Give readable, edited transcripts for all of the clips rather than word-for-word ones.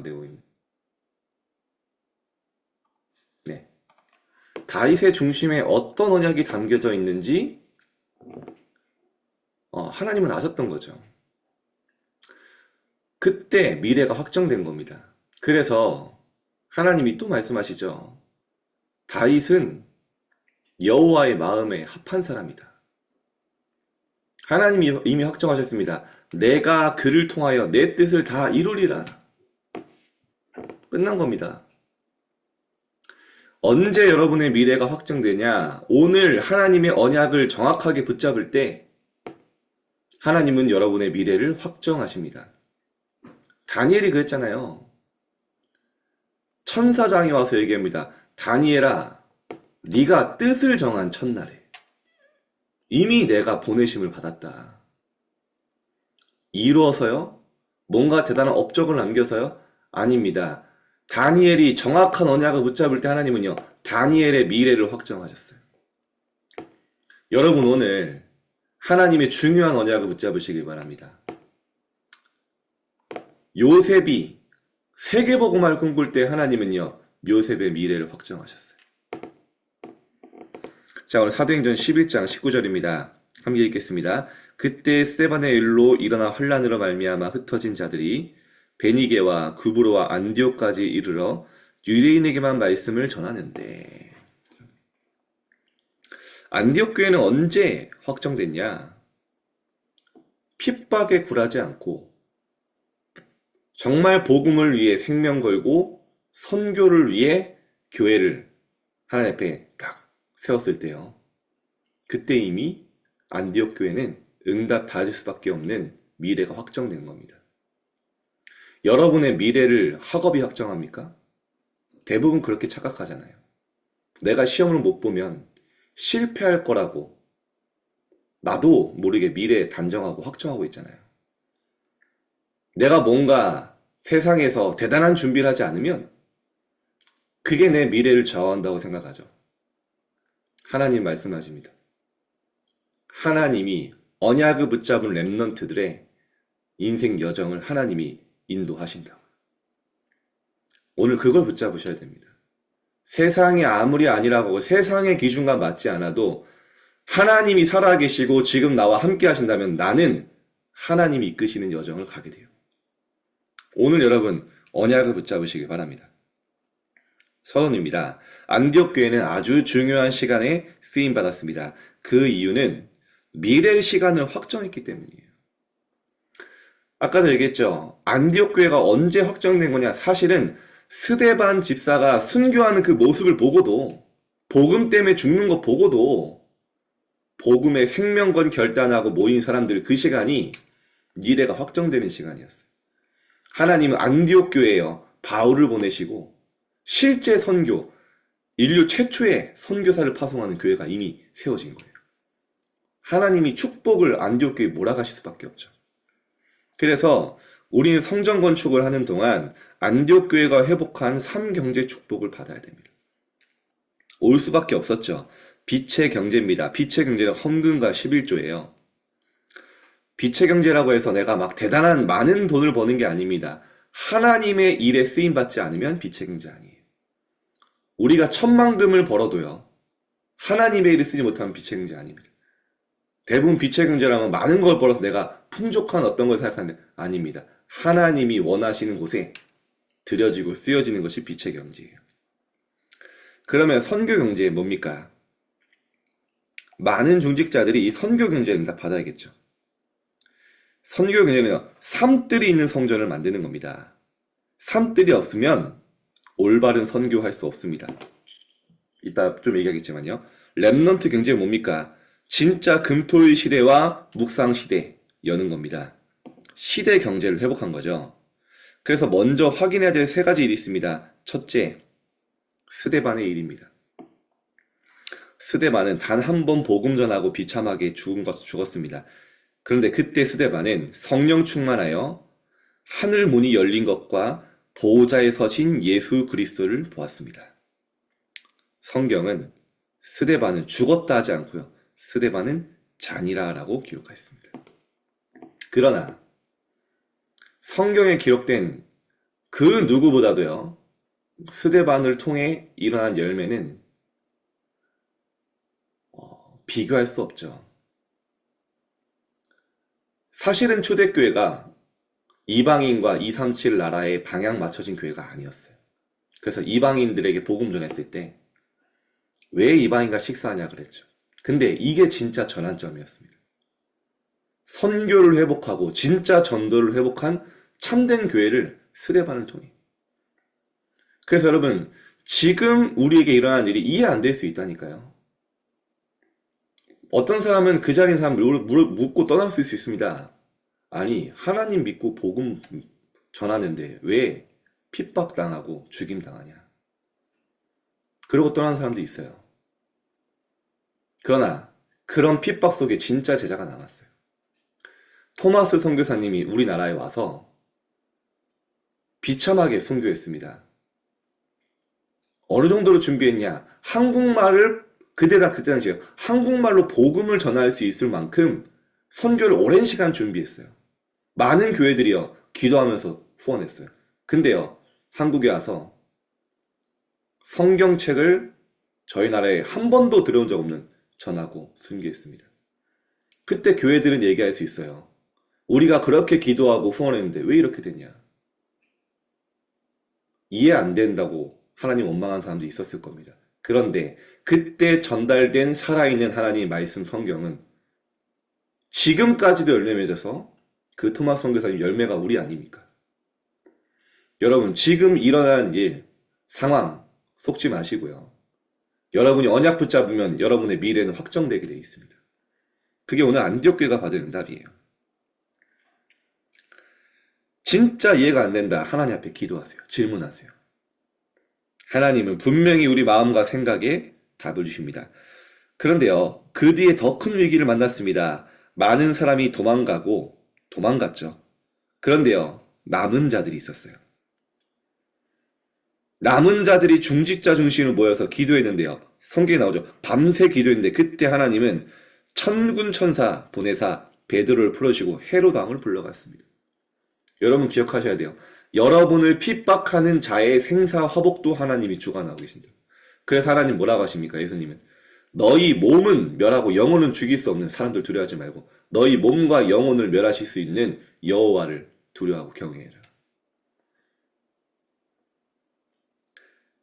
되고 있는. 네. 다윗의 중심에 어떤 언약이 담겨져 있는지 하나님은 아셨던 거죠. 그때 미래가 확정된 겁니다. 그래서 하나님이 또 말씀하시죠. 다윗은 여호와의 마음에 합한 사람이다. 하나님이 이미 확정하셨습니다. 내가 그를 통하여 내 뜻을 다 이루리라. 끝난 겁니다. 언제 여러분의 미래가 확정되냐? 오늘 하나님의 언약을 정확하게 붙잡을 때 하나님은 여러분의 미래를 확정하십니다. 다니엘이 그랬잖아요. 천사장이 와서 얘기합니다. 다니엘아, 네가 뜻을 정한 첫날에 이미 내가 보내심을 받았다. 이루어서요? 뭔가 대단한 업적을 남겨서요? 아닙니다. 다니엘이 정확한 언약을 붙잡을 때 하나님은요, 다니엘의 미래를 확정하셨어요. 여러분 오늘 하나님의 중요한 언약을 붙잡으시길 바랍니다. 요셉이 세계복음화를 꿈꿀 때 하나님은요, 요셉의 미래를 확정하셨어요. 자, 오늘 사도행전 11장 19절입니다. 함께 읽겠습니다. 그때 스데반의 일로 일어나 환란으로 말미암아 흩어진 자들이 베니게와 구브로와 안디옥까지 이르러 유대인에게만 말씀을 전하는데, 안디옥 교회는 언제 확정됐냐? 핍박에 굴하지 않고 정말 복음을 위해 생명 걸고 선교를 위해 교회를 하나님 앞에 딱 세웠을 때요. 그때 이미 안디옥 교회는 응답 받을 수밖에 없는 미래가 확정된 겁니다. 여러분의 미래를 학업이 확정합니까? 대부분 그렇게 착각하잖아요. 내가 시험을 못 보면 실패할 거라고 나도 모르게 미래에 단정하고 확정하고 있잖아요. 내가 뭔가 세상에서 대단한 준비를 하지 않으면 그게 내 미래를 좌우한다고 생각하죠. 하나님 말씀하십니다. 하나님이 언약을 붙잡은 렘넌트들의 인생 여정을 하나님이 인도하신다. 오늘 그걸 붙잡으셔야 됩니다. 세상이 아무리 아니라고 하고 세상의 기준과 맞지 않아도 하나님이 살아계시고 지금 나와 함께 하신다면 나는 하나님이 이끄시는 여정을 가게 돼요. 오늘 여러분 언약을 붙잡으시기 바랍니다. 서론입니다. 안디옥 교회는 아주 중요한 시간에 쓰임 받았습니다. 그 이유는 미래의 시간을 확정했기 때문이에요. 아까도 얘기했죠. 안디옥 교회가 언제 확정된 거냐? 사실은 스데반 집사가 순교하는 그 모습을 보고도, 복음 때문에 죽는 거 보고도 복음의 생명권 결단하고 모인 사람들, 그 시간이 미래가 확정되는 시간이었어요. 하나님은 안디옥 교회에요, 바울을 보내시고 실제 선교, 인류 최초의 선교사를 파송하는 교회가 이미 세워진 거예요. 하나님이 축복을 안디옥 교회에 몰아가실 수밖에 없죠. 그래서 우리는 성전 건축을 하는 동안 안디옥 교회가 회복한 3경제 축복을 받아야 됩니다. 올 수밖에 없었죠. 빛의 경제입니다. 빛의 경제는 헌금과 11조예요. 빛의 경제라고 해서 내가 막 대단한 많은 돈을 버는 게 아닙니다. 하나님의 일에 쓰임받지 않으면 빛의 경제 아니에요. 우리가 천만금을 벌어도요, 하나님의 일에 쓰지 못하면 빛의 경제 아닙니다. 대부분 빛의 경제라면 많은 걸 벌어서 내가 풍족한 어떤 걸 생각하는데 아닙니다. 하나님이 원하시는 곳에 들여지고 쓰여지는 것이 빛의 경제예요. 그러면 선교 경제 뭡니까? 많은 중직자들이 이 선교 경제를 다 받아야겠죠. 선교 경제는 삶들이 있는 성전을 만드는 겁니다. 삶들이 없으면 올바른 선교할 수 없습니다. 이따 좀 얘기하겠지만요. 렘넌트 경제는 뭡니까? 진짜 금토일 시대와 묵상 시대 여는 겁니다. 시대 경제를 회복한 거죠. 그래서 먼저 확인해야 될 3가지 일이 있습니다. 첫째, 스데반의 일입니다. 스데반은 단 한 번 복음 전하고 비참하게 죽었습니다. 그런데 그때 스데반은 성령 충만하여 하늘 문이 열린 것과 보호자에 서신 예수 그리스도를 보았습니다. 성경은 스데반은 죽었다 하지 않고요, 스데반은 잔이라라고 기록했습니다. 그러나 성경에 기록된 그 누구보다도요, 스데반을 통해 일어난 열매는 비교할 수 없죠. 사실은 초대교회가 이방인과 237 나라에 방향 맞춰진 교회가 아니었어요. 그래서 이방인들에게 복음 전했을 때 왜 이방인과 식사하냐 그랬죠. 근데 이게 진짜 전환점이었습니다. 선교를 회복하고 진짜 전도를 회복한 참된 교회를 스데반을 통해. 그래서 여러분, 지금 우리에게 일어난 일이 이해 안 될 수 있다니까요. 어떤 사람은 그 자리에 사람 묻고 떠날 수 있습니다. 아니, 하나님 믿고 복음 전하는데 왜 핍박당하고 죽임당하냐. 그러고 떠나는 사람도 있어요. 그러나 그런 핍박 속에 진짜 제자가 남았어요. 토마스 선교사님이 우리나라에 와서 비참하게 순교했습니다. 어느 정도로 준비했냐? 한국말을 그때 당시에 한국말로 복음을 전할 수 있을 만큼 선교를 오랜 시간 준비했어요. 많은 교회들이요, 기도하면서 후원했어요. 근데요, 한국에 와서 성경책을 저희 나라에 한 번도 들어온 적 없는 전하고 순교했습니다. 그때 교회들은 얘기할 수 있어요. 우리가 그렇게 기도하고 후원했는데 왜 이렇게 됐냐? 이해 안 된다고 하나님 원망한 사람도 있었을 겁니다. 그런데 그때 전달된 살아있는 하나님의 말씀 성경은 지금까지도 열매 맺어서 그 토마스 선교사님 열매가 우리 아닙니까? 여러분, 지금 일어난 일, 상황 속지 마시고요. 여러분이 언약 붙잡으면 여러분의 미래는 확정되게 되어 있습니다. 그게 오늘 안디옥교회가 받은 응답이에요. 진짜 이해가 안 된다. 하나님 앞에 기도하세요. 질문하세요. 하나님은 분명히 우리 마음과 생각에 답을 주십니다. 그런데요, 그 뒤에 더 큰 위기를 만났습니다. 많은 사람이 도망갔죠. 그런데요, 남은 자들이 있었어요. 남은 자들이 중직자 중심으로 모여서 기도했는데요. 성경에 나오죠. 밤새 기도했는데 그때 하나님은 천군 천사 보내사 베드로를 풀어주고 헤롯 왕을 불러갔습니다. 여러분 기억하셔야 돼요. 여러분을 핍박하는 자의 생사 화복도 하나님이 주관하고 계신다. 그래서 하나님 뭐라고 하십니까? 예수님은 너희 몸은 멸하고 영혼은 죽일 수 없는 사람들 두려워하지 말고 너희 몸과 영혼을 멸하실 수 있는 여호와를 두려워하고 경외해라.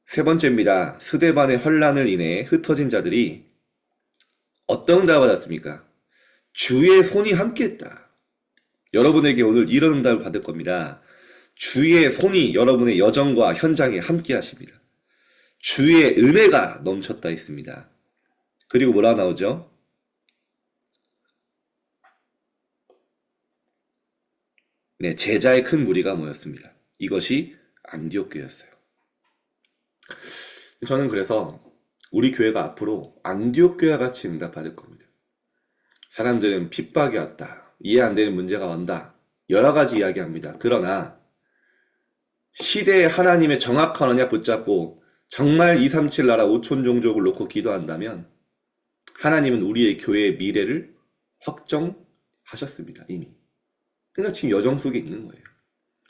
세 번째입니다. 스데반의 환난을 인해 흩어진 자들이 어떤 응답을 받았습니까? 주의 손이 함께했다. 여러분에게 오늘 이런 응답을 받을 겁니다. 주의 손이 여러분의 여정과 현장에 함께 하십니다. 주의 은혜가 넘쳤다 했습니다. 그리고 뭐라 나오죠? 네, 제자의 큰 무리가 모였습니다. 이것이 안디옥 교회였어요. 저는 그래서 우리 교회가 앞으로 안디옥 교회와 같이 응답받을 겁니다. 사람들은 핍박이 왔다. 이해 안 되는 문제가 온다. 여러 가지 이야기합니다. 그러나 시대에 하나님의 정확한 언약 붙잡고 정말 237 나라 5천 종족을 놓고 기도한다면 하나님은 우리의 교회의 미래를 확정하셨습니다. 이미. 그러니까 지금 여정 속에 있는 거예요.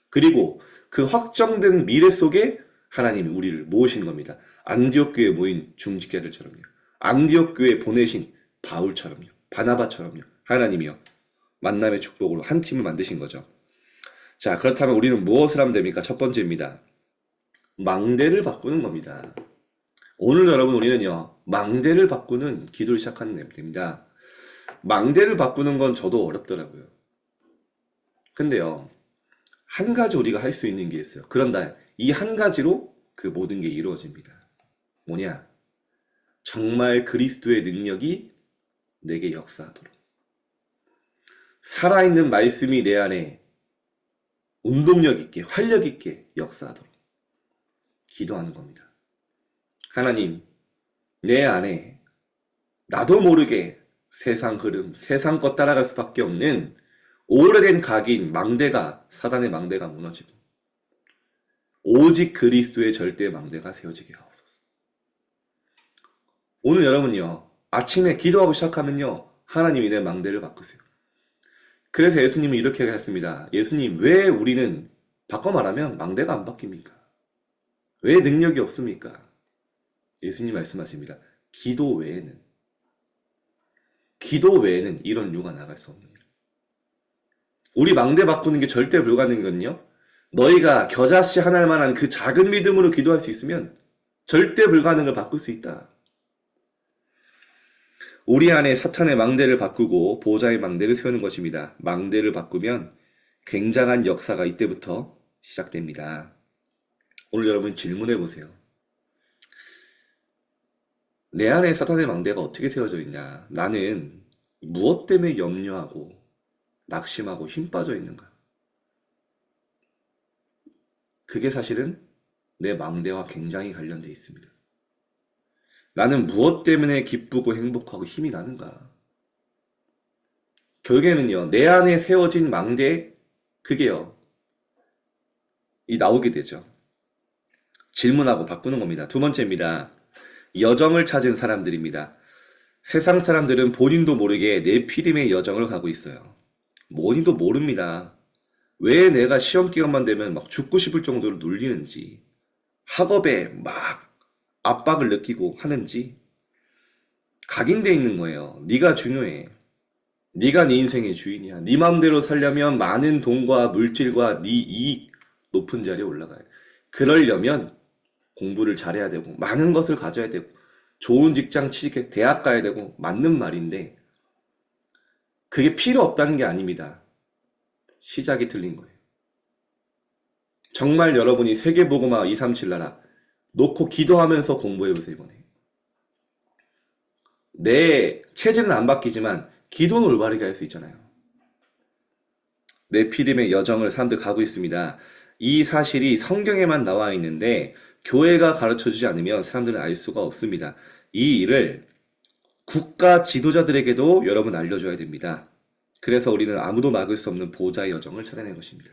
그리고 그 확정된 미래 속에 하나님이 우리를 모으신 겁니다. 안디옥 교회에 모인 중직자들처럼요. 안디옥 교회에 보내신 바울처럼요. 바나바처럼요. 하나님이요. 만남의 축복으로 한 팀을 만드신 거죠. 자, 그렇다면 우리는 무엇을 하면 됩니까? 첫 번째입니다. 망대를 바꾸는 겁니다. 오늘 여러분 우리는요. 망대를 바꾸는 기도를 시작하는 됩니다. 망대를 바꾸는 건 저도 어렵더라고요. 근데요. 한 가지 우리가 할 수 있는 게 있어요. 그런다. 이 한 가지로 그 모든 게 이루어집니다. 뭐냐? 정말 그리스도의 능력이 내게 역사하도록. 살아있는 말씀이 내 안에 운동력 있게, 활력 있게 역사하도록 기도하는 겁니다. 하나님, 내 안에 나도 모르게 세상 흐름, 세상 것 따라갈 수밖에 없는 오래된 각인, 망대가, 사단의 망대가 무너지고 오직 그리스도의 절대 망대가 세워지게 하옵소서. 오늘 여러분요, 아침에 기도하고 시작하면요, 하나님이 내 망대를 바꾸세요. 그래서 예수님은 이렇게 하셨습니다. 예수님, 왜 우리는 바꿔 말하면 망대가 안 바뀝니까? 왜 능력이 없습니까? 예수님 말씀하십니다. 기도 외에는 이런 유가 나갈 수 없느니라. 우리 망대 바꾸는 게 절대 불가능이거든요. 너희가 겨자씨 하나만한 그 작은 믿음으로 기도할 수 있으면 절대 불가능을 바꿀 수 있다. 우리 안에 사탄의 망대를 바꾸고 보호자의 망대를 세우는 것입니다. 망대를 바꾸면 굉장한 역사가 이때부터 시작됩니다. 오늘 여러분 질문해 보세요. 내 안에 사탄의 망대가 어떻게 세워져 있냐? 나는 무엇 때문에 염려하고 낙심하고 힘 빠져 있는가? 그게 사실은 내 망대와 굉장히 관련되어 있습니다. 나는 무엇 때문에 기쁘고 행복하고 힘이 나는가? 결국에는요, 내 안에 세워진 망대, 그게요, 나오게 되죠. 질문하고 바꾸는 겁니다. 두 번째입니다. 여정을 찾은 사람들입니다. 세상 사람들은 본인도 모르게 네피림의 여정을 가고 있어요. 본인도 모릅니다. 왜 내가 시험 기간만 되면 막 죽고 싶을 정도로 눌리는지, 학업에 막 압박을 느끼고 하는지 각인돼 있는 거예요. 네가 중요해. 네가 네 인생의 주인이야. 네 마음대로 살려면 많은 돈과 물질과 네 이익 높은 자리에 올라가야 돼. 그러려면 공부를 잘해야 되고 많은 것을 가져야 되고 좋은 직장 취직해 대학 가야 되고 맞는 말인데 그게 필요 없다는 게 아닙니다. 시작이 틀린 거예요. 정말 여러분이 세계복음화 237 나라 놓고 기도하면서 공부해보세요. 이번에 내 체질은 안 바뀌지만 기도는 올바르게 할 수 있잖아요. 네피림의 여정을 사람들 가고 있습니다. 이 사실이 성경에만 나와 있는데 교회가 가르쳐주지 않으면 사람들은 알 수가 없습니다. 이 일을 국가 지도자들에게도 여러분 알려줘야 됩니다. 그래서 우리는 아무도 막을 수 없는 보호자의 여정을 찾아낸 것입니다.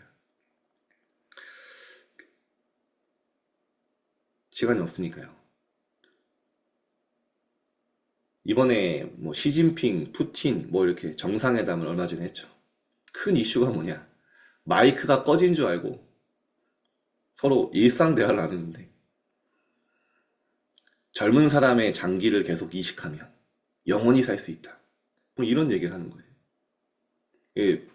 시간이 없으니까요. 이번에 뭐 시진핑, 푸틴 뭐 이렇게 정상회담을 얼마 전에 했죠. 큰 이슈가 뭐냐? 마이크가 꺼진 줄 알고 서로 일상 대화를 나누는데 젊은 사람의 장기를 계속 이식하면 영원히 살 수 있다. 뭐 이런 얘기를 하는 거예요. 이게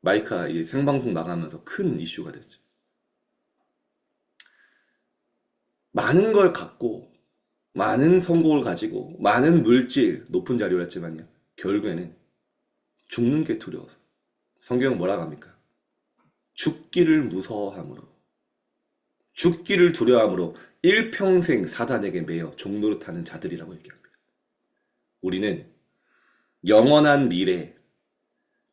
마이크가 이제 생방송 나가면서 큰 이슈가 됐죠. 많은 걸 갖고 많은 성공을 가지고 많은 물질 높은 자리를 했지만요. 결국에는 죽는 게 두려워서. 성경은 뭐라고 합니까? 죽기를 무서워함으로 죽기를 두려워함으로 일평생 사단에게 매여 종노릇하는 자들이라고 얘기합니다. 우리는 영원한 미래,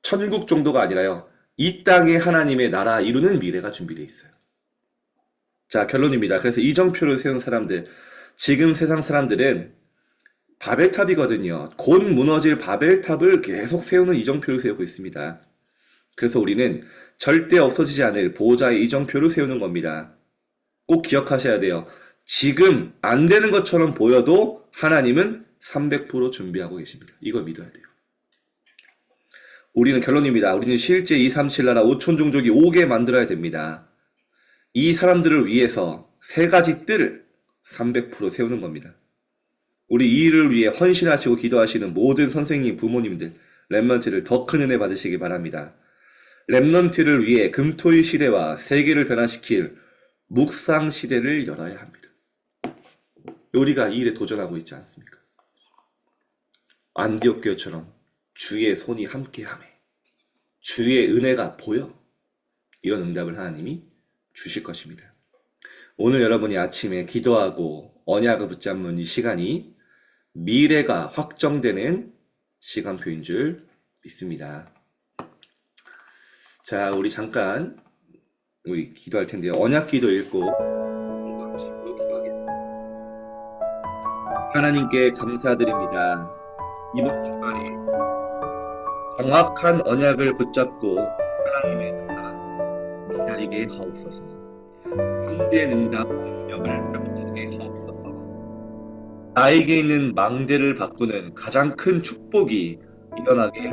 천국 정도가 아니라요. 이 땅에 하나님의 나라 이루는 미래가 준비되어 있어요. 자, 결론입니다. 그래서 이정표를 세운 사람들, 지금 세상 사람들은 바벨탑이거든요. 곧 무너질 바벨탑을 계속 세우는 이정표를 세우고 있습니다. 그래서 우리는 절대 없어지지 않을 보호자의 이정표를 세우는 겁니다. 꼭 기억하셔야 돼요. 지금 안 되는 것처럼 보여도 하나님은 300% 준비하고 계십니다. 이걸 믿어야 돼요. 우리는 결론입니다. 우리는 실제 237 나라 5천 종족이 오게 만들어야 됩니다. 이 사람들을 위해서 세 가지 뜰을 300% 세우는 겁니다. 우리 이 일을 위해 헌신하시고 기도하시는 모든 선생님, 부모님들, 렘넌트를 더 큰 은혜 받으시기 바랍니다. 렘넌트를 위해 금토일 시대와 세계를 변화시킬 묵상 시대를 열어야 합니다. 우리가 이 일에 도전하고 있지 않습니까? 안디옥 교회처럼 주의 손이 함께하매 주의 은혜가 보여 이런 응답을 하나님이 주실 것입니다. 오늘 여러분이 아침에 기도하고 언약을 붙잡는 이 시간이 미래가 확정되는 시간표인 줄 믿습니다. 자, 우리 잠깐 우리 기도할 텐데요. 언약 기도 읽고 기도하겠습니다. 하나님께 감사드립니다. 이번 주말에 정확한 언약을 붙잡고 하나님의 나라 기다리게 하옵소서. 응답 응답 능력을 명확하게 하옵소서. 나에게 있는 망대를 바꾸는 가장 큰 축복이 일어나게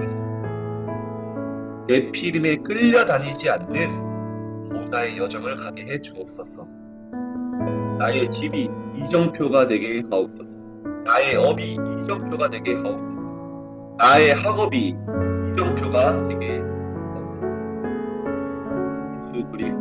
내 피림에 끌려다니지 않는 나의 여정을 가게 해 주옵소서. 나의 집이 이정표가 되게 하옵소서. 나의 업이 이정표가 되게 하옵소서. 나의 학업이 이정표가 되게 하옵소서. 예수 그리스도